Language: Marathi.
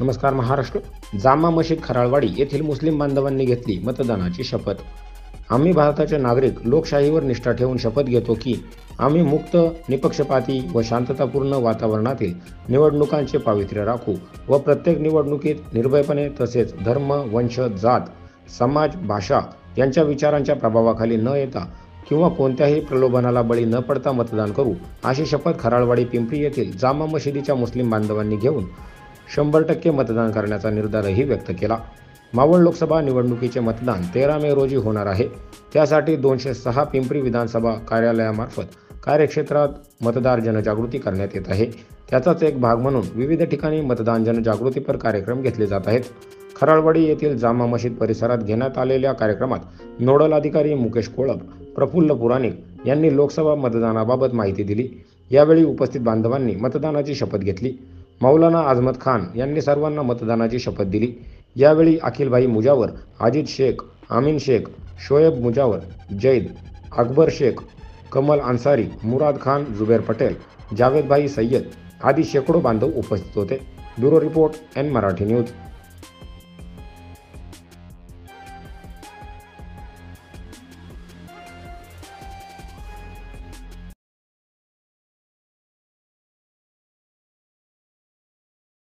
नमस्कार महाराष्ट्र. जामा मशीद खराळवाडी येथील मुस्लिम बांधवांनी घेतली मतदानाची शपथ. आम्ही भारताचे नागरिक लोकशाहीवर निष्ठा ठेवून शपथ घेतो की आम्ही मुक्त, निपक्षपाती व शांततापूर्ण वातावरणातील निवडणुकांचे पावित्र्य राखू व प्रत्येक निवडणुकीत निर्भयपणे तसेच धर्म, वंश, जात, समाज, भाषा यांच्या विचारांच्या प्रभावाखाली न येता किंवा कोणत्याही प्रलोभनाला बळी न पडता मतदान करू, अशी शपथ खराळवाडी पिंपरी येथील जामा मशिदीच्या मुस्लिम बांधवांनी घेऊन 100% मतदान करण्याचा निर्धारही व्यक्त केला. मावळ लोकसभा निवडणुकीचे मतदान 13 मे रोजी होणार आहे. त्यासाठी 206 पिंपरी विधानसभा कार्यालयामार्फत कार्यक्षेत्रात मतदार जनजागृती करण्यात येत आहे. त्याचाच एक भाग म्हणून विविध ठिकाणी मतदान जनजागृतीपर कार्यक्रम घेतले जात आहेत. खराळवाडी येथील जामा मशीद परिसरात घेण्यात आलेल्या कार्यक्रमात नोडल अधिकारी मुकेश कोळप, प्रफुल्ल पुराणिक यांनी लोकसभा मतदानाबाबत माहिती दिली. यावेळी उपस्थित बांधवांनी मतदानाची शपथ घेतली. मौलाना आझमत खान यांनी सर्वांना मतदानाची शपथ दिली. यावेळी अखिलभाई मुजावर, अजित शेख, आमीन शेख, शोएब मुजावर, जैद, अकबर शेख, कमल अन्सारी, मुराद खान, जुबेर पटेल, जावेदभाई सय्यद आदी शेकडो बांधव उपस्थित होते. Bureau report, N Marathi news.